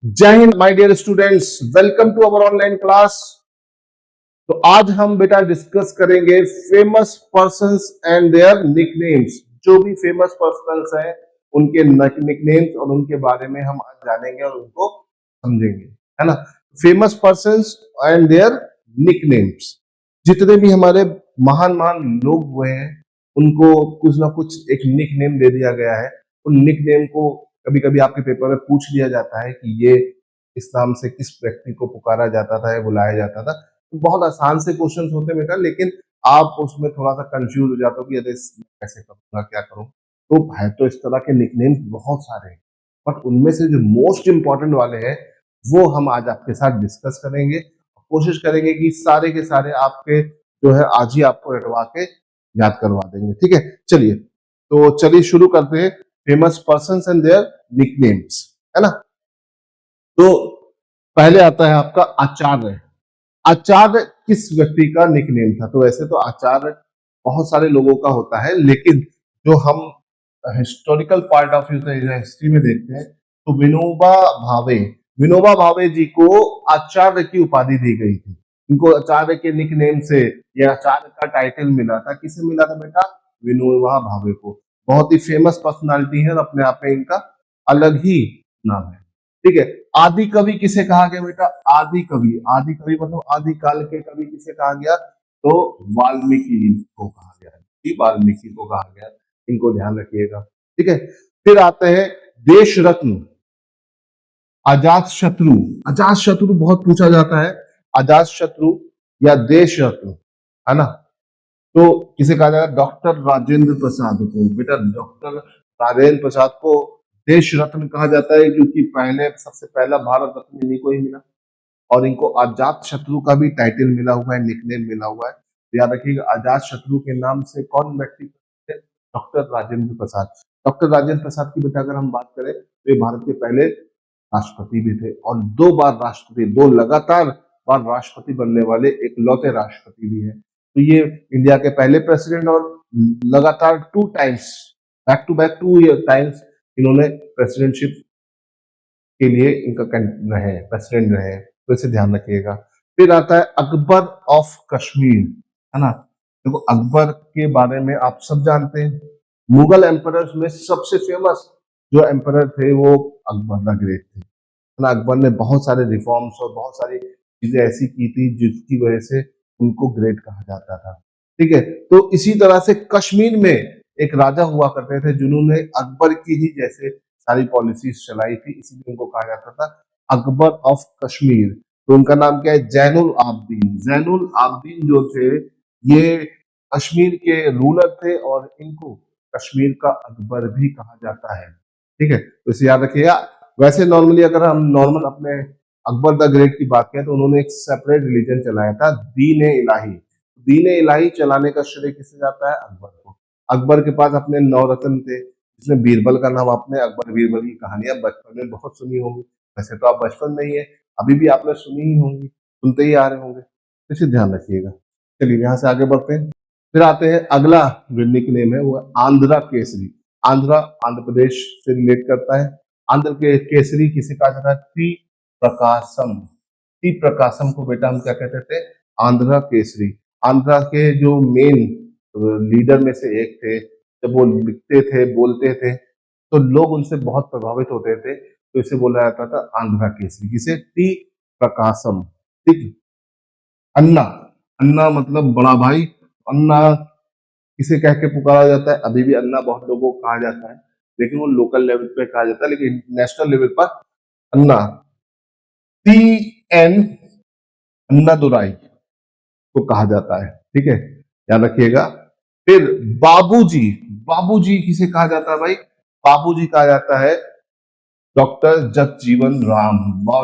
जय Hind my dear students, welcome to our online class. तो आज हम बेटा डिस्कस करेंगे famous persons and their nicknames. जो भी फेमस पर्संस हैं उनके निकनेम्स और उनके बारे में हम आज जानेंगे और उनको समझेंगे, है ना। Famous persons and their nicknames. जितने भी हमारे महान महान लोग हुए हैं उनको कुछ ना कुछ एक निकनेम दे दिया गया है। उन निकनेम को कभी कभी आपके पेपर में पूछ लिया जाता है कि ये इस नाम से किस व्यक्ति को पुकारा जाता था या बुलाया जाता था। तो बहुत आसान से क्वेश्चंस होते हैं बेटा, लेकिन आप उसमें थोड़ा सा कंफ्यूज हो जाते हो कि अरे कैसे करूंगा, क्या करूं। तो है तो इस तरह के निकनेम बहुत सारे हैं, बट उनमें से जो मोस्ट इंपॉर्टेंट वाले हैं वो हम आज आपके साथ डिस्कस करेंगे। कोशिश करेंगे कि सारे के सारे आपके जो है आज ही आपको रटवा के याद करवा देंगे, ठीक है। चलिए शुरू करते हैं। Famous persons and their nicknames, है ना। तो पहले आता है आपका आचार्य। आचार्य किस व्यक्ति का निकनेम था? तो वैसे तो आचार्य बहुत सारे लोगों का होता है, लेकिन जो हम हिस्टोरिकल पार्ट ऑफ हिस्ट्री में देखते हैं तो विनोबा भावे जी को आचार्य की उपाधि दी गई थी। इनको आचार्य के निकनेम से यह आचार्य का टाइटल मिला था। किसे मिला था बेटा? विनोबा भावे को। बहुत ही फेमस पर्सनालिटी है और अपने आप में इनका अलग ही नाम है, ठीक है। आदि कवि किसे कहा गया बेटा? आदि कवि मतलब आदि काल के कवि किसे कहा गया? तो वाल्मीकि को कहा गया, वाल्मीकि को कहा गया। इनको ध्यान रखिएगा, ठीक है। फिर आते हैं देश रत्न अजात शत्रु। अजात शत्रु बहुत पूछा जाता है, अजात शत्रु या देश रत्न, है ना। तो किसे कहा जाएगा? डॉक्टर राजेंद्र प्रसाद को। बेटा डॉक्टर राजेंद्र प्रसाद को देश रत्न कहा जाता है क्योंकि सबसे पहला भारत रत्न इन्हीं को ही मिला, और इनको अजात शत्रु का भी टाइटल मिला हुआ है, निकनेम मिला हुआ है। तो याद रखिएगा, अजात शत्रु के नाम से कौन व्यक्ति थे? डॉक्टर राजेंद्र प्रसाद। डॉक्टर राजेंद्र प्रसाद की बेटा अगर हम बात करें तो ये भारत के पहले राष्ट्रपति भी थे और दो लगातार बार राष्ट्रपति बनने वाले इकलौते राष्ट्रपति भी हैं। तो ये इंडिया के पहले प्रेसिडेंट और लगातार बैक टू बैक 2 टाइम्स इन्होंने प्रेसिडेंटशिप के लिए इनका प्रेसिडेंट रहे। तो इसे ध्यान रखिएगा। फिर आता है अकबर ऑफ कश्मीर, है ना। देखो अकबर के बारे में आप सब जानते हैं। मुगल एम्परर्स में सबसे फेमस जो एम्परर थे वो अकबर द ग्रेट थे, है ना। अकबर ने बहुत सारे रिफॉर्म्स और बहुत सारी चीजें ऐसी की थी जिसकी वजह से उनको ग्रेट कहा जाता था, ठीक है। तो इसी तरह से कश्मीर में एक राजा हुआ करते थे जिन्होंने अकबर की ही जैसे सारी पॉलिसीज चलाई थी, इसीलिए उनको कहा जाता था अकबर ऑफ कश्मीर। तो उनका नाम क्या है? जैनुल आबदीन। जैनुल आबदीन जो थे ये कश्मीर के रूलर थे और इनको कश्मीर का अकबर भी कहा जाता है, ठीक है। तो इसे याद रखिएगा। वैसे नॉर्मली अगर हम नॉर्मल अपने अकबर द ग्रेट की बात करें तो उन्होंने एक सेपरेट रिलीजन चलाया था, दीन इलाही। दीन इलाही चलाने का श्रेय किसे जाता है? अकबर को। अकबर के पास अपने 9 रत्न थे, जिसमें बीरबल का नाम आपने अकबर बीरबल की कहानियां बचपन में बहुत सुनी होंगी। वैसे तो आप बचपन में ही है, अभी भी आपने सुनी ही होंगी, सुनते ही आ रहे होंगे। इसे ध्यान रखिएगा। चलिए यहाँ से आगे बढ़ते हैं। फिर आते हैं अगला जो निकनेम है वो आंध्रा केसरी। आंध्र प्रदेश से रिलेट करता है। आंध्र के केसरी किसे कहा जाता है? टी प्रकाशम को बेटा हम क्या कहते थे? आंध्रा केसरी। आंध्रा के जो मेन लीडर में से एक थे। जब वो लिखते थे, बोलते थे तो लोग उनसे बहुत प्रभावित होते थे, तो इसे बोला जाता था आंध्रा केसरी। किसे? टी प्रकाशम, ठीक। अन्ना, अन्ना मतलब बड़ा भाई। अन्ना किसे कह के पुकारा जाता है? अभी भी अन्ना बहुत लोगों को कहा जाता है, लेकिन वो लोकल लेवल पे कहा जाता है, लेकिन नेशनल लेवल पर अन्ना। टी एन अन्ना दुराई को कहा जाता है, ठीक है, याद रखिएगा। फिर बाबूजी। बाबूजी किसे कहा जाता है भाई? बाबूजी कहा जाता है डॉक्टर जगजीवन राम।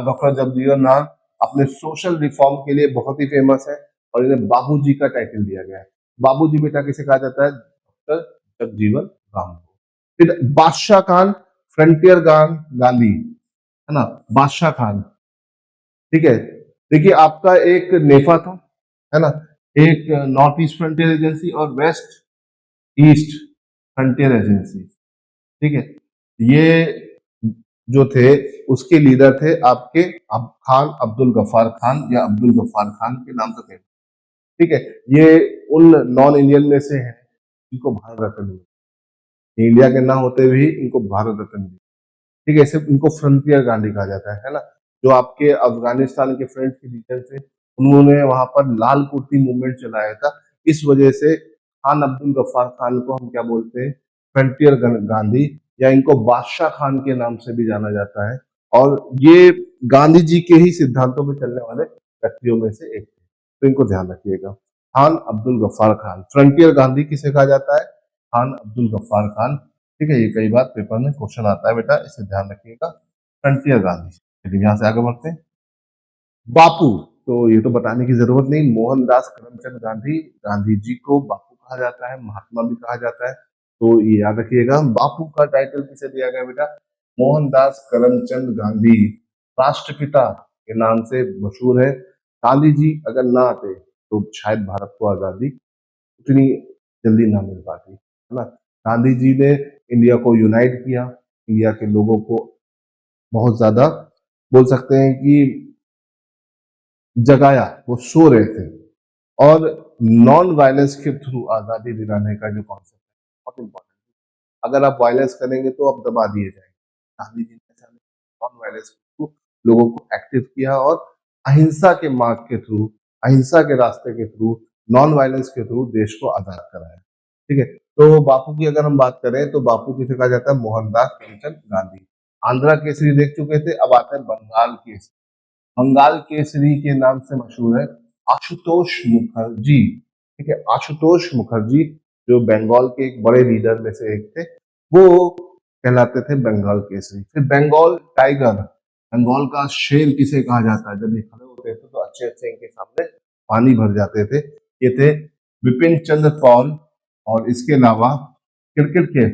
डॉक्टर जगजीवन राम अपने सोशल रिफॉर्म के लिए बहुत ही फेमस है और इन्हें बाबूजी का टाइटल दिया गया है। बाबूजी बेटा किसे कहा जाता है? डॉक्टर जगजीवन राम को। फिर बादशाह खान, फ्रंटियर गांधी, है ना, बादशाह खान, ठीक है। देखिए आपका एक नेफा था, है ना, एक नॉर्थ ईस्ट फ्रंटियर एजेंसी और वेस्ट ईस्ट फ्रंटियर एजेंसी, ठीक है। ये जो थे उसके लीडर थे आपके खान अब्दुल गफ्फार खान या अब्दुल गफ्फार खान के नाम से थे। ठीक है, ये उन नॉन इंडियन में से है जिनको भारत रत्न मिला। इंडिया के ना होते हुए इनको भारत रत्न मिली। ठीक है, सिर्फ इनको फ्रंटियर गांधी कहा जाता है ना। जो आपके अफगानिस्तान के फ्रेंच के लीडर थे, उन्होंने वहां पर लाल कुर्ती मूवमेंट चलाया था। इस वजह से खान अब्दुल गफ्फार खान को हम क्या बोलते हैं, फ्रंटियर गांधी, या इनको बादशाह खान के नाम से भी जाना जाता है। और ये गांधी जी के ही सिद्धांतों पर चलने वाले व्यक्तियों में से एक थे, तो इनको ध्यान रखिएगा। खान अब्दुल गफ्फार खान, फ्रंटियर गांधी किसे कहा जाता है, खान अब्दुल गफ्फार खान। ठीक है, ये कई बार पेपर में क्वेश्चन आता है बेटा, इसे ध्यान रखिएगा। फ्रंटियर गांधी। चलिए यहाँ से आगे बढ़ते हैं। बापू, तो ये तो बताने की जरूरत नहीं, मोहनदास करमचंद गांधी, गांधी जी को बापू कहा जाता है, महात्मा भी कहा जाता है, तो ये याद रखिएगा। बापू का टाइटल किसे दिया गया बेटा, मोहनदास करमचंद गांधी, राष्ट्रपिता के नाम से मशहूर है। गांधी जी अगर ना आते तो शायद भारत को आजादी उतनी जल्दी ना मिल पाती, है ना। गांधी जी ने इंडिया को यूनाइट किया, इंडिया के लोगों को बहुत ज्यादा बोल सकते हैं कि जगाया, वो सो रहे थे। और नॉन वायलेंस के थ्रू आजादी दिलाने का जो कॉन्सेप्ट है बहुत इंपॉर्टेंट। अगर आप वायलेंस करेंगे तो आप दबा दिए जाएंगे। गांधी जी ने ऐसा नॉन वायलेंस के थ्रू लोगों को एक्टिव किया और अहिंसा के मार्ग के थ्रू, अहिंसा के रास्ते के थ्रू, नॉन वायलेंस के थ्रू देश को आजाद कराया। ठीक है, तो बापू की अगर हम बात करें तो बापू किसे कहा जाता है, मोहनदास करमचंद गांधी। आंध्रा केसरी देख चुके थे, अब आते हैं बंगाल केसरी। बंगाल केसरी के नाम से मशहूर है आशुतोष मुखर्जी। ठीक है, आशुतोष मुखर्जी जो बंगाल के एक बड़े लीडर में से एक थे, वो कहलाते थे बंगाल केसरी। फिर बंगाल टाइगर, बंगाल का शेर किसे कहा जाता है, जब ये खड़े होते थे तो अच्छे अच्छे इनके सामने पानी भर जाते थे। ये थे विपिन चंद्र पॉल, और इसके अलावा क्रिकेट के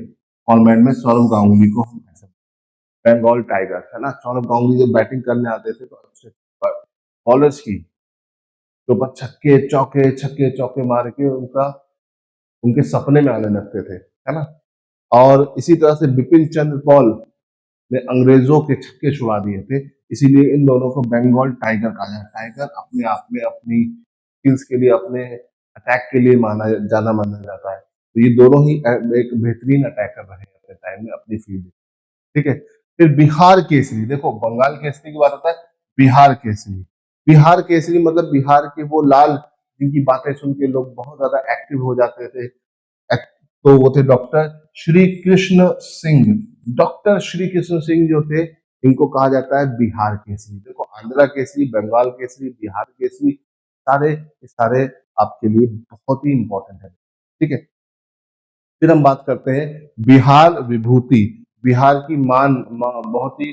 फॉर्मेट में सौरव गांगुली को हम कह सकते हैं बंगाल टाइगर, है ना। सौरव गांगुली जब बैटिंग करने आते थे तो अच्छे बॉलर्स की तो बस छक्के चौके मार के उनका उनके सपने में आने लगते थे, है ना। और इसी तरह से बिपिन चंद्र पॉल ने अंग्रेजों के छक्के छुड़ा दिए थे, इसीलिए इन दोनों को बंगाल टाइगर कहा जाता है। टाइगर अपने आप में अपनी स्किल्स के लिए, अपने अटैक के लिए माना जाता है। तो ये दोनों ही एक बेहतरीन अटैकर रहे अपने टाइम में अपनी फील्ड में। ठीक है, फिर बिहार केसरी, देखो बंगाल केसरी की बात होता है, बिहार केसरी। बिहार केसरी मतलब बिहार के वो लाल जिनकी बातें सुन के लोग बहुत ज्यादा एक्टिव हो जाते थे। तो वो थे डॉक्टर श्री कृष्ण सिंह। डॉक्टर श्री कृष्ण सिंह जो थे, इनको कहा जाता है बिहार केसरी। देखो आंध्रा केसरी, बंगाल केसरी, बिहार केसरी, सारे आपके लिए बहुत ही इंपॉर्टेंट है। ठीक है, फिर हम बात करते हैं बिहार विभूति। बिहार की बहुत ही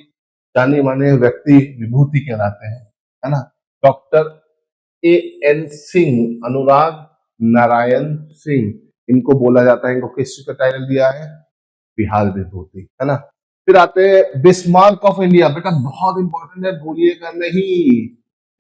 जाने माने व्यक्ति विभूति कहलाते हैं, है ना। डॉक्टर ए एन सिंह, अनुराग नारायण सिंह, इनको बोला जाता है, इनको किस चीज का टाइटल दिया है, बिहार विभूति, है ना। फिर आते हैं बिस्मार्क ऑफ इंडिया, बेटा बहुत इंपॉर्टेंट है, भूलिएगा नहीं।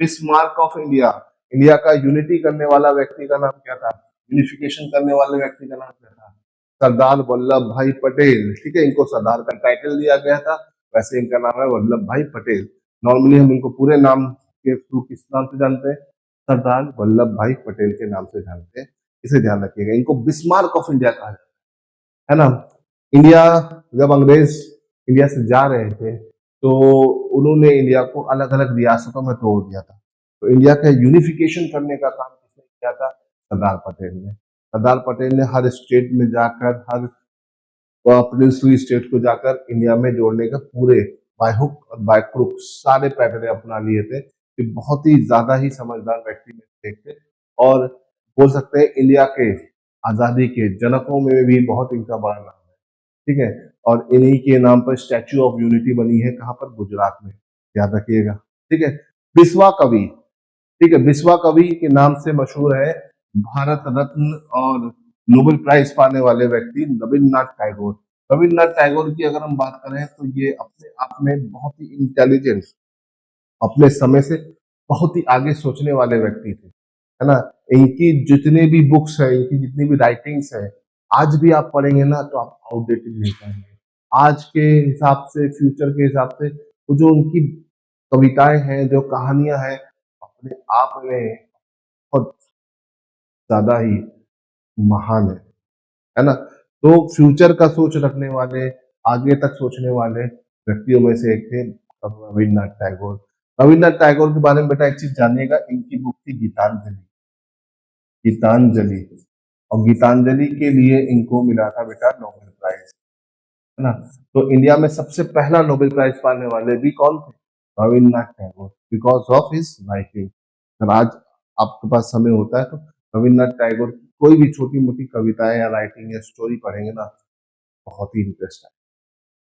बिस्मार्क ऑफ इंडिया, इंडिया का यूनिटी करने वाला व्यक्ति का नाम क्या था, यूनिफिकेशन करने वाले व्यक्ति का नाम क्या था, सरदार वल्लभ भाई पटेल। ठीक है, इनको सरदार का टाइटल दिया गया था, वैसे इनका नाम है वल्लभ भाई पटेल। नॉर्मली हम इनको पूरे नाम के थ्रू किस नाम से जानते हैं, सरदार वल्लभ भाई पटेल के नाम से जानते हैं। इसे ध्यान रखिएगा, इनको बिस्मार्क ऑफ इंडिया कहा जाता है ना। इंडिया, जब अंग्रेज इंडिया से जा रहे थे तो उन्होंने इंडिया को अलग अलग रियासतों में तोड़ दिया था, तो इंडिया का यूनिफिकेशन करने का काम किसने किया था, सरदार पटेल ने। सरदार पटेल ने हर स्टेट में जाकर, हर प्रिंसली स्टेट को जाकर इंडिया में जोड़ने का पूरे बाय हुक और बाय क्रुक सारे पैटर्न अपना लिए थे। ये बहुत ही ज्यादा ही समझदार व्यक्ति में से एक थे, और बोल सकते हैं इंडिया के आजादी के जनकों में भी बहुत इनका बड़ा नाम है। ठीक है, और इन्हीं के नाम पर स्टैच्यू ऑफ यूनिटी बनी है, कहाँ पर, गुजरात में, याद रखिएगा। ठीक है, बिस्वा कवि। ठीक है, बिस्वा कवि के नाम से मशहूर है भारत रत्न और नोबेल प्राइज पाने वाले व्यक्ति रविन्द्रनाथ टैगोर। रविन्द्रनाथ टैगोर की अगर हम बात करें तो ये अपने आप में बहुत ही इंटेलिजेंट, अपने समय से बहुत ही आगे सोचने वाले व्यक्ति थे, है ना। इनकी जितने भी बुक्स है, इनकी जितनी भी राइटिंग्स है, आज भी आप पढ़ेंगे ना तो आप आउटडेटेड नहीं पाएंगे। आज के हिसाब से, फ्यूचर के हिसाब से, वो जो उनकी कविताएं हैं, जो कहानियां हैं, अपने आप में बहुत ज्यादा ही महान है ना। तो फ्यूचर का सोच रखने वाले, आगे तक सोचने वाले व्यक्तियों में से एक थे रविन्द्रनाथ टैगोर। रविन्द्रनाथ टैगोर के बारे में बेटा एक चीज जानिएगा, इनकी बुक थी गीतांजलि। गीतांजलि, और गीतांजलि के लिए इनको मिला था बेटा नोबेल प्राइज, है ना। तो इंडिया में सबसे पहला नोबेल प्राइज पाने वाले भी कौन थे? Rabindranath Tagore, because of his writing. अगर आज आपके पास समय होता है तो रविन्द्रनाथ टैगोर की कोई भी छोटी मोटी कविताएं या राइटिंग या स्टोरी पढ़ेंगे ना, बहुत ही इंटरेस्ट है,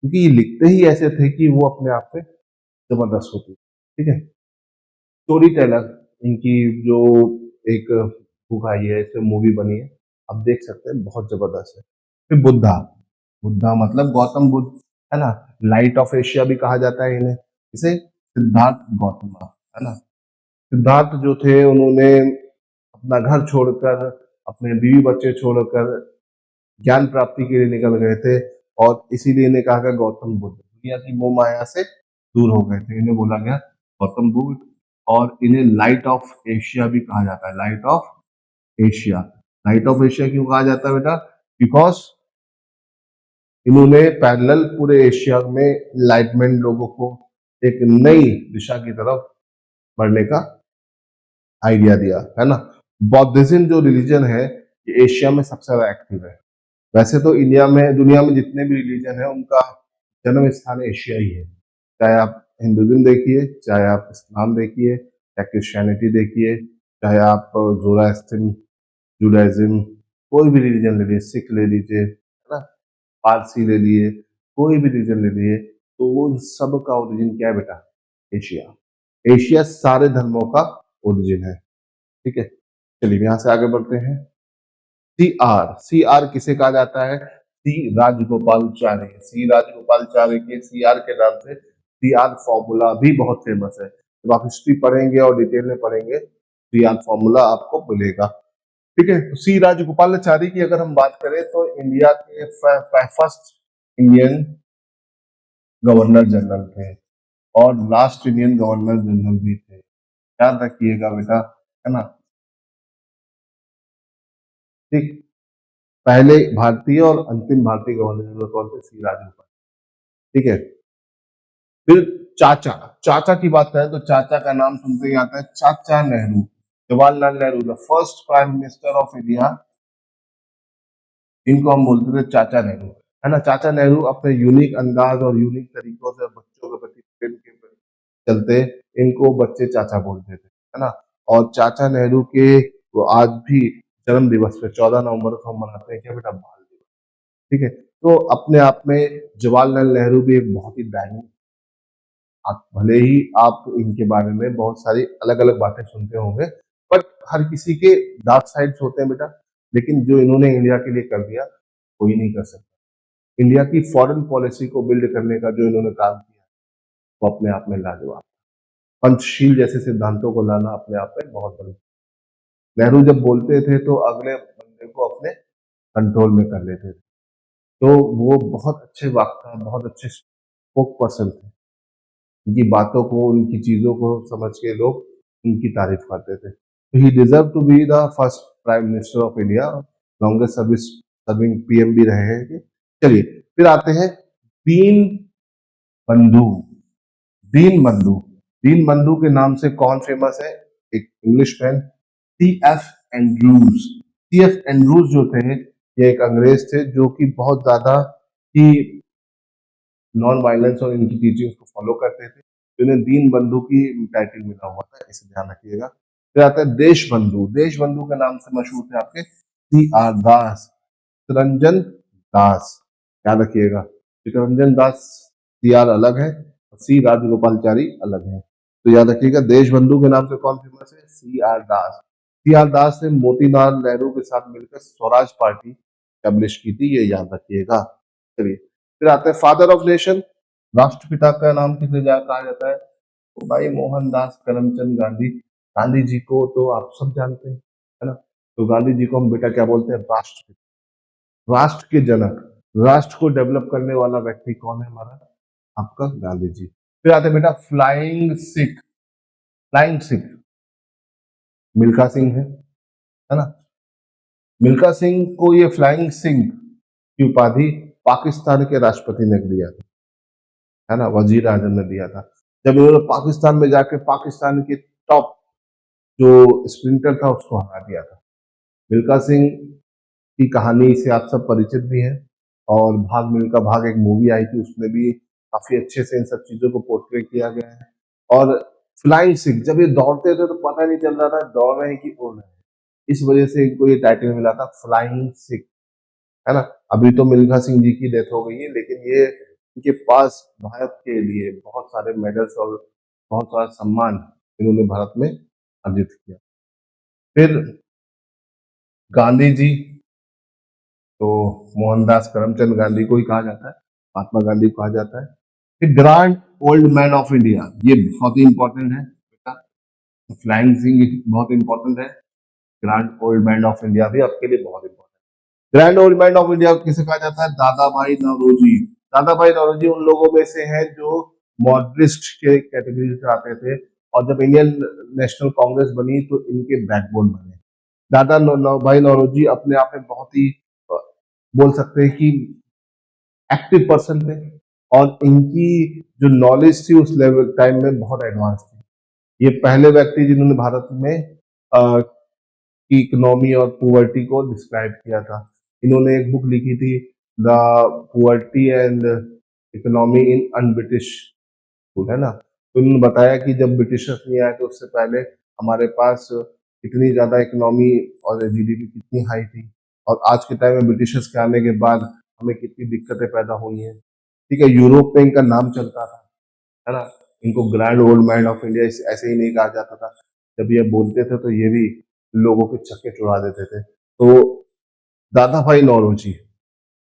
क्योंकि ये लिखते ही ऐसे थे कि वो अपने आप में जबरदस्त होती, ठीक है। स्टोरी टेलर, इनकी जो एक बुक आई है, इसमें मूवी बनी है, आप देख सकते हैं, बहुत जबरदस्त है। फिर बुद्धा, बुद्धा मतलब गौतम बुद्ध, है ना। लाइट ऑफ एशिया भी कहा जाता है इन्हें, इसे सिद्धार्थ गौतम, है ना। सिद्धार्थ जो थे, उन्होंने अपना घर छोड़कर, अपने बीवी बच्चे छोड़कर ज्ञान प्राप्ति के लिए निकल गए थे, और इसीलिए इन्हें कहा गया गौतम बुद्ध। दुनिया की मोह माया से दूर हो गए थे, इन्हें बोला गया गौतम बुद्ध। और इन्हें लाइट ऑफ एशिया भी कहा जाता है, light of Asia. Light of Asia क्यों कहा जाता है बेटा? बिकॉज इन्होंने पैरेलल पूरे एशिया में इनलाइटमेंट लोगों को एक नई दिशा की तरफ बढ़ने का आइडिया दिया, है ना। बौद्धिज्म जो रिलीजन है, ये एशिया में सबसे ज्यादा एक्टिव है। वैसे तो इंडिया में, दुनिया में जितने भी रिलीजन है, उनका जन्म स्थान एशिया ही है। चाहे आप हिंदुज्म देखिए, चाहे आप इस्लाम देखिए, चाहे क्रिश्चियनिटी देखिए, चाहे आप जोरास्ट्रियन, जुडाइज्म, कोई भी रिलीजन ले लीजिए, सिख ले लीजिए, है ना, पारसी ले लिए, कोई भी रिलीजन ले लिए, तो वो सब का ओरिजिन क्या है बेटा? एशिया। एशिया सारे धर्मों का ओरिजिन है, ठीक है। चलिए यहाँ से आगे बढ़ते हैं। सी आर, सी आर किसे कहा जाता है? सी राजगोपालचारी। सी राजगोपालचारी के सी आर के नाम से सी आर फॉर्मूला भी बहुत फेमस है। जब आप हिस्ट्री पढ़ेंगे और डिटेल में पढ़ेंगे, सी आर फॉर्मूला आपको मिलेगा, ठीक है। तो सी राजगोपालाचारी की अगर हम बात करें, तो इंडिया के फर्स्ट इंडियन गवर्नर जनरल थे, और लास्ट इंडियन गवर्नर जनरल भी थे, याद रखिएगा बेटा, है ना। ठीक, पहले भारतीय और अंतिम भारतीय गवर्नर जनरल कौन थे? सी राजगोपाल, ठीक है। फिर चाचा, चाचा की बात करें तो चाचा का नाम सुनते ही आता है चाचा Nehru, Jawaharlal Nehru, the first prime minister of India. इनको हम बोलते थे चाचा नेहरू, है ना। चाचा नेहरू अपने यूनिक अंदाज और यूनिक तरीकों से बच्चों के प्रति प्रेम के चलते इनको बच्चे चाचा बोलते थे, है ना। और चाचा नेहरू के वो आज भी जन्म दिवस पे 14 नवंबर को हम मनाते हैं क्या बेटा? बाल दिवस, ठीक है। तो अपने आप में जवाहरलाल नेहरू भी एक बहुत ही डायनिंग, आप भले ही आप इनके बारे में बहुत सारी अलग अलग बातें सुनते होंगे, बट हर किसी के डार्क साइड्स होते हैं बेटा, लेकिन जो इन्होंने इंडिया के लिए कर दिया, कोई नहीं कर सकता। इंडिया की फॉरेन पॉलिसी को बिल्ड करने का जो इन्होंने काम किया, वो अपने आप में लाजवाब। पंचशील जैसे सिद्धांतों को लाना अपने आप में बहुत बड़ी। नेहरू जब बोलते थे तो अगले बंदे को अपने कंट्रोल में कर लेते थे, तो वो बहुत अच्छे वक्ता, बहुत अच्छे स्पोक पर्सन थे। उनकी बातों को, उनकी चीजों को समझ के लोग उनकी तारीफ करते थे। तो he deserve to be the first prime minister of India, longest service serving PM भी रहे हैं। चलिए फिर आते हैं दीन बंधु। दीन बंधु, दीन बंधु के नाम से कौन फेमस है? एक English man, C F Andrews. C F Andrews जो थे, ये एक अंग्रेज थे जो कि बहुत ज्यादा ही नॉन वायलेंस और इनकी टीचिंग्स को फॉलो करते थे। तो इन्हें दीन बंधु की टाइटल मिला हुआ था, इसे ध्यान रखिएगा। फिर आता है देश बंधु। देश बंधु के नाम से मशहूर थे आपके सी आर दास, चितरंजन दास, याद रखिएगा। चितरंजन दास, सी आर अलग है और सी राजगोपालचारी अलग है, तो याद रखिएगा। देश बंधु के नाम से कौन फेमस है? सी आर दास। सी आर दास ने मोतीलाल नेहरू के साथ मिलकर स्वराज पार्टी एस्टेब्लिश की थी, ये याद रखिएगा। चलिए फिर आते हैं फादर ऑफ नेशन। राष्ट्रपिता का नाम किसे कहा जाता है? तो भाई मोहनदास करमचंद गांधी। गांधी जी को तो आप सब जानते हैं, है ना। तो गांधी जी को हम बेटा क्या बोलते हैं? राष्ट्रपिता, राष्ट्र के जनक। राष्ट्र को डेवलप करने वाला व्यक्ति कौन है हमारा? आपका गांधी जी। फिर आते हैं बेटा फ्लाइंग सिख। फ्लाइंग सिख मिल्खा सिंह है ना। मिल्खा सिंह को ये फ्लाइंग सिंह की उपाधि पाकिस्तान के राष्ट्रपति ने दिया था, है ना, वजीर आजम ने दिया था। जब इन्होंने पाकिस्तान में जाके पाकिस्तान के टॉप जो स्प्रिंटर था उसको हरा दिया था। मिल्खा सिंह की कहानी से आप सब परिचित भी हैं, और भाग मिल्खा भाग एक मूवी आई थी, उसमें भी काफी अच्छे से इन सब चीजों को पोर्ट्रे किया गया है। और फ्लाइंग सिख जब ये दौड़ते थे तो पता नहीं चल रहा था दौड़ रहे हैं कि उड़ रहे हैं, इस वजह से इनको ये टाइटल मिला था फ्लाइंग सिख, है ना। अभी तो मिल्खा सिंह जी की डेथ हो गई है, लेकिन ये इनके पास भारत के लिए बहुत सारे मेडल्स और बहुत सारा सम्मान इन्होंने भारत में अर्जित किया। फिर गांधी जी, तो मोहनदास करमचंद गांधी को ही कहा जाता है, महात्मा गांधी को कहा जाता है। फिर grand old man of India, ये बहुत ही इंपॉर्टेंट है बेटा। फ्लाइंग सिंह बहुत इंपॉर्टेंट है, grand old man of India भी आपके लिए बहुत important. Grand old man of India किसे कहा जाता है? दादा भाई नौरोजी। दादा भाई नौरोजी उन लोगों में से हैं जो मॉडरिस्ट के कैटेगरी से आते थे, और जब इंडियन नेशनल कांग्रेस बनी तो इनके बैकबोन बने। दादा भाई नौरोजी अपने आप में बहुत ही बोल सकते हैं कि एक्टिव पर्सन थे, और इनकी जो नॉलेज थी उस लेवल टाइम में बहुत एडवांस थी। ये पहले व्यक्ति जिन्होंने भारत में की इकोनॉमी और पुअर्टी को डिस्क्राइब किया था। इन्होंने एक बुक लिखी थी, the poverty and economy in un British school, है ना। तो इन्होंने बताया कि जब ब्रिटिशर्स नहीं आए तो उससे पहले हमारे पास इतनी ज्यादा इकोनॉमी और जीडीपी कितनी हाई थी, और आज के टाइम में ब्रिटिशर्स के आने के बाद हमें कितनी दिक्कतें पैदा हुई हैं। ठीक है, यूरोप में इनका नाम चलता था, है ना। इनको grand old man of India ऐसे ही नहीं कहा जाता था, जब ये बोलते थे तो ये भी लोगों के छक्के छुड़ा देते थे। तो दादा भाई नौरोजी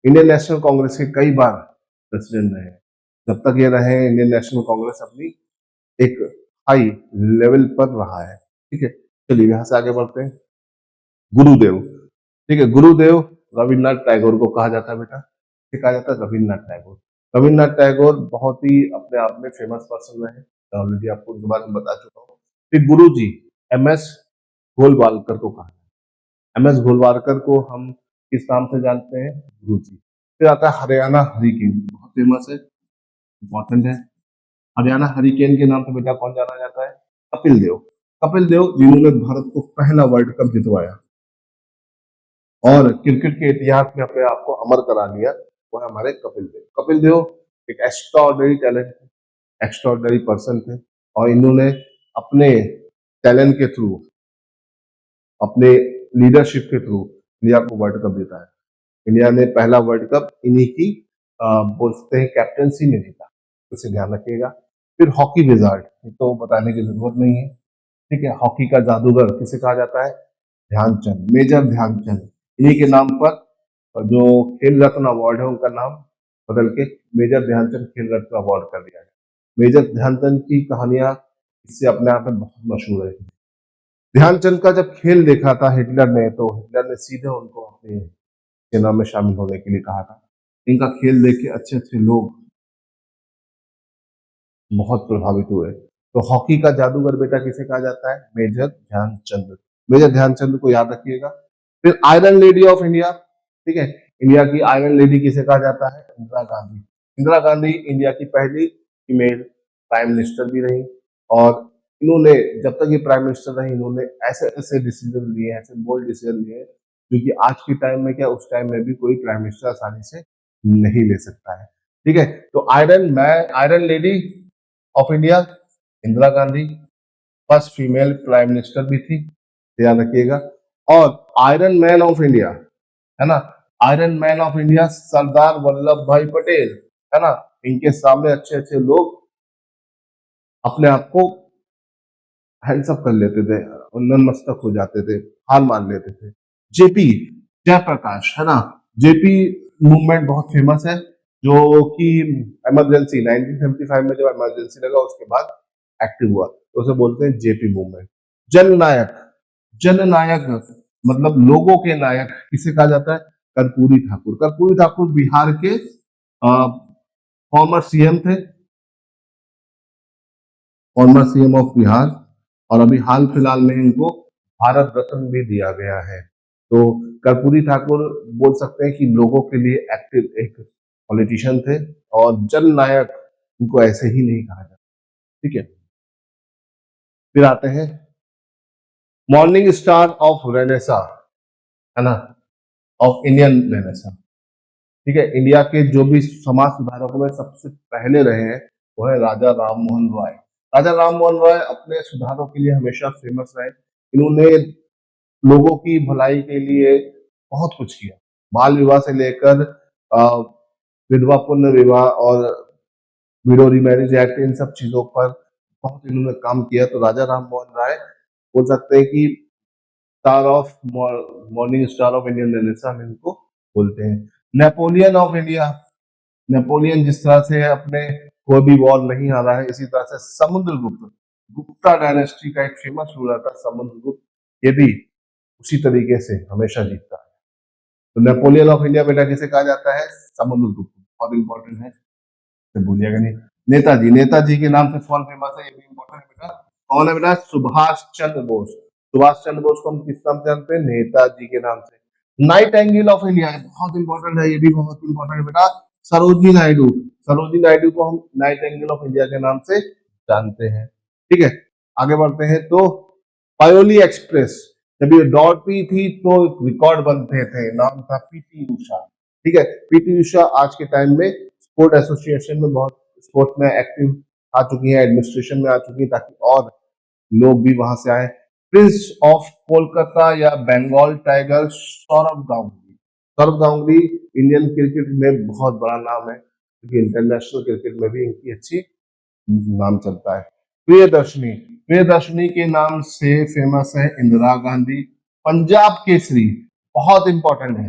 इंडियन नेशनल कांग्रेस के कई बार प्रेसिडेंट रहे। जब तक ये रहे इंडियन नेशनल कांग्रेस अपनी एक हाई लेवल पर रहा है। ठीक है, चलिए यहां से आगे बढ़ते हैं। गुरुदेव, ठीक है, गुरुदेव रविन्द्रनाथ टैगोर को कहा जाता है बेटा, क्या कहा जाता है? रविन्द्रनाथ टैगोर। रविन्द्रनाथ टैगोर बहुत ही अपने आप में फेमस पर्सन रहे, ऑलरेडी आपको इनके बारे में बता चुका हूँ। फिर गुरु जी MS गोलवालकर को कहा, MS गोलवालकर को हम किस नाम से जानते हैं? गुरु जी। फिर आता है हरियाणा हरिकेन, बहुत फेमस है, इंपॉर्टेंट है। हरियाणा हरिकेन के नाम से बेटा कौन जाना जाता है? कपिल देव। कपिल देव जिन्होंने भारत को पहला वर्ल्ड कप जितवाया और क्रिकेट के इतिहास में अपने आप को अमर करा लिया, वो है हमारे कपिल देव। कपिल देव एक एक्स्ट्राऑर्डिनरी टैलेंट, एक्स्ट्राऑर्डिनरी पर्सन थे, और इन्होंने अपने टैलेंट के थ्रू, अपने लीडरशिप के थ्रू इंडिया को वर्ल्ड कप जिताया। इंडिया ने पहला वर्ल्ड कप इन्हीं की बोलते हैं कैप्टनसी में जीता, उसे ध्यान रखिएगा। फिर हॉकी विजार्ड, तो बताने की जरूरत नहीं है। ठीक है, हॉकी का जादूगर किसे कहा जाता है? ध्यानचंद, मेजर ध्यानचंद। इन्हीं के नाम पर जो खेल रत्न अवार्ड है उनका नाम बदल के मेजर ध्यानचंद खेल रत्न अवार्ड कर दिया गया। मेजर ध्यानचंद की कहानियां इससे अपने आप में बहुत मशहूर है। ध्यानचंद का जब खेल देखा था हिटलर ने, तो हिटलर ने सीधे उनको अपने सेना में शामिल होने के लिए कहा था। इनका खेल देख के अच्छे अच्छे लोग बहुत प्रभावित हुए। तो हॉकी का जादूगर बेटा किसे कहा जाता है? मेजर ध्यानचंद। मेजर ध्यानचंद को याद रखिएगा। फिर आयरन लेडी ऑफ इंडिया, ठीक है, इंडिया की आयरन लेडी किसे कहा जाता है? इंदिरा गांधी। इंदिरा गांधी इंडिया की पहली फीमेल प्राइम मिनिस्टर भी रही, और इन्होंने जब तक ये प्राइम मिनिस्टर रही इन्होंने ऐसे ऐसे डिसीजन लिए, ऐसे बोल्ड डिसीजन लिए, क्योंकि आज के टाइम में क्या, उस टाइम में भी कोई प्राइम मिनिस्टर आसानी से नहीं ले सकता है। ठीक है, तो iron lady of India Indira Gandhi, first female prime minister भी थी, ध्यान रखिएगा। और आयरन मैन ऑफ इंडिया, है ना, iron man of India Sardar Vallabh भाई पटेल, है ना। इनके सामने अच्छे अच्छे लोग अपने आप को हैंड्स अप कर लेते थे, नतमस्तक हो जाते थे, हार मान लेते थे। जेपी जयप्रकाश, है ना, जेपी मूवमेंट बहुत फेमस है, जो कि इमरजेंसी 1975 में जब इमरजेंसी लगा उसके बाद एक्टिव हुआ, तो उसे बोलते हैं जेपी मूवमेंट। जननायक, जननायक मतलब लोगों के नायक किसे कहा जाता है? कर्पूरी ठाकुर। कर्पूरी ठाकुर बिहार के फॉर्मर सीएम थे, फॉर्मर सीएम ऑफ बिहार, और अभी हाल फिलहाल में इनको भारत रत्न भी दिया गया है। तो कर्पूरी ठाकुर बोल सकते हैं कि लोगों के लिए एक्टिव एक पॉलिटिशियन थे, और जननायक इनको ऐसे ही नहीं कहा जाता। ठीक है, फिर आते हैं मॉर्निंग स्टार ऑफ रेनेसा, है ना, ऑफ इंडियन रेनेसा। ठीक है, इंडिया के जो भी समाज सुधारकों में सबसे पहले रहे हैं वो है राजा राम मोहन रॉय। राजा राम मोहन रॉय अपने सुधारों के लिए हमेशा फेमस रहे। इन्होंने लोगों की भलाई के लिए बहुत कुछ किया, बाल विवाह से लेकर विधवा पुनर्विवाह विवाह और विडो रीमैरिज एक्ट, इन सब चीजों पर बहुत इन्होंने काम किया। तो राजा राम मोहन राय बोल सकते हैं कि star of morning star of Indian renaissance हम इनको बोलते हैं। नेपोलियन ऑफ इंडिया, नेपोलियन जिस तरह से अपने कोई भी वॉर नहीं हारा है, इसी तरह से समुद्रगुप्त, गुप्ता डायनेस्टी का एक फेमस रूलर था समुद्रगुप्त, ये भी उसी तरीके से हमेशा जीतता है। तो नेपोलियन ऑफ इंडिया बेटा किसे कहा जाता है? समुद्रगुप्त। बहुत इंपॉर्टेंट है, तो भूलिएगा नहीं। नेताजी, नेताजी के नाम से कौन फेमस है, ये भी इंपॉर्टेंट है बेटा। कौन है बेटा? सुभाष चंद्र बोस। सुभाष चंद्र बोस को हम किस नाम से जानते हैं? नेताजी के नाम से। नाइटिंगेल ऑफ इंडिया बहुत इंपॉर्टेंट है, ये भी बहुत इंपॉर्टेंट है बेटा। सरोजिनी नायडू, सरोजिनी नायडू को हम नाइटिंगेल ऑफ इंडिया के नाम से जानते हैं। ठीक है, आगे बढ़ते हैं। तो पायोली एक्सप्रेस, जब ये दौड़ती थी तो रिकॉर्ड बनते थे, नाम था पीटी उषा। ठीक है, पीटी उषा आज के टाइम में स्पोर्ट एसोसिएशन में बहुत स्पोर्ट में एक्टिव आ चुकी है, एडमिनिस्ट्रेशन में आ चुकी है, ताकि और लोग भी वहां से आए। प्रिंस ऑफ कोलकाता या Bengal tiger Sourav Ganguly. Sourav Ganguly Indian cricket में बहुत बड़ा नाम है, क्योंकि इंटरनेशनल क्रिकेट में भी इनकी अच्छी नाम चलता है। प्रियदर्शनी, प्रियदर्शनी के नाम से फेमस है इंदिरा गांधी। पंजाब केसरी बहुत इंपॉर्टेंट है,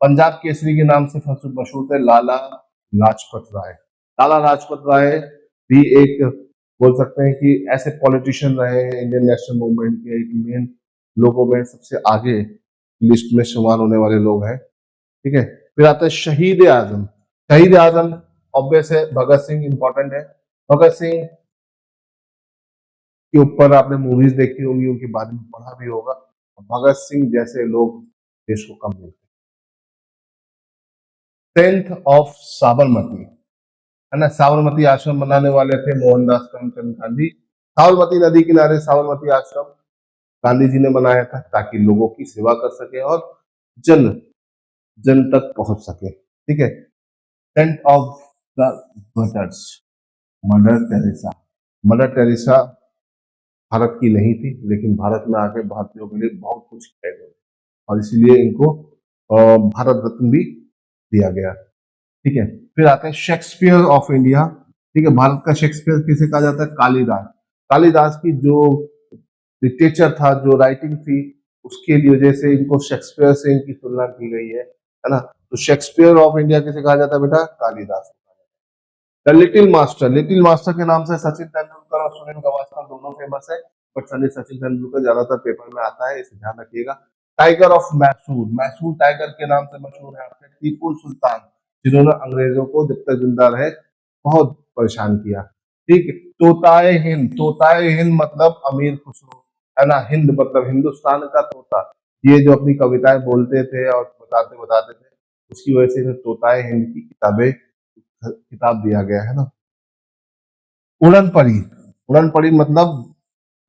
पंजाब केसरी के नाम से मशहूर थे लाला लाजपत राय। लाला लाजपत राय भी एक बोल सकते हैं कि ऐसे पॉलिटिशियन रहे हैं इंडियन नेशनल मूवमेंट के, एक मेन लोगों में सबसे आगे लिस्ट में शुमार होने वाले लोग हैं। ठीक है, फिर आता है शहीद आजम। शहीद आजम ऑब्वियस है, भगत सिंह इंपॉर्टेंट है। भगत सिंह के ऊपर आपने मूवीज देखी होंगी, उनके बारे में पढ़ा भी होगा। भगत सिंह जैसे लोग देश को कम मिलते। टेंथ ऑफ साबरमती, है ना, साबरमती आश्रम बनाने वाले थे मोहनदास करमचंद गांधी। साबरमती नदी किनारे साबरमती आश्रम गांधी जी ने बनाया था, ताकि लोगों की सेवा कर सके और जन जन तक पहुंच सके। ठीक है, saint of the mothers, mother Teresa. Mother Teresa Bharat की नहीं थी, लेकिन भारत में आके भारतीयों के लिए बहुत कुछ किया गया, और इसीलिए इनको भारत रत्न भी दिया गया। ठीक है, फिर आते हैं शेक्सपियर ऑफ इंडिया। ठीक है, भारत का शेक्सपियर किसे कहा जाता है? कालिदास। कालिदास की जो लिटरेचर था, जो राइटिंग थी, उसके लिए वजह से इनको शेक्सपियर से इनकी तुलना की गई है ना। तो शेक्सपियर ऑफ इंडिया किसे कहा जाता है बेटा? Kalidas. The little master, little master के नाम से सचिन तेंदुलकर और सुनील गावस्कर दोनों फेमस है, बट सचिन तेंदुलकर ज्यादातर पेपर में आता है, इसे ध्यान रखिएगा। Tiger of Mysore, Mysore tiger के नाम से मशहूर है आपके टीपू सुल्तान, जिन्होंने अंग्रेजों को जब तक जिंदा रहे बहुत परेशान किया। ठीक, तोताए हिंद, तोताए हिंद मतलब अमीर खुसरो, है ना, हिंद मतलब हिंदुस्तान का तोता। ये जो अपनी कविताएं बोलते थे और बताते बताते थे, उसकी वजह से तोताए हिंद की किताब दिया गया है ना। उड़न परी, उड़न परी मतलब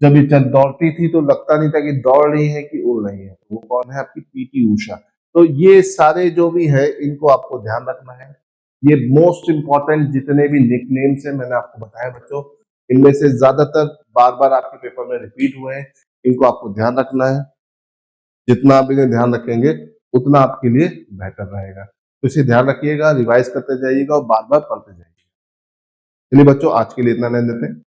जब ये दौड़ती थी तो लगता नहीं था कि दौड़ रही है कि उड़ रही है। वो कौन है? आपकी पीटी उषा। तो ये सारे जो भी है इनको आपको ध्यान रखना है। ये मोस्ट इंपॉर्टेंट जितने भी निकनेम्स हैं मैंने आपको बताया बच्चों, इनमें से ज्यादातर बार बार आपके पेपर में रिपीट हुए हैं, इनको आपको ध्यान रखना है। जितना आप इन्हें ध्यान रखेंगे उतना आपके लिए बेहतर रहेगा। तो इसे ध्यान रखिएगा, रिवाइज करते जाइएगा और बार बार पढ़ते जाइएगा। चलिए बच्चों, आज के लिए इतना लेने देते हैं।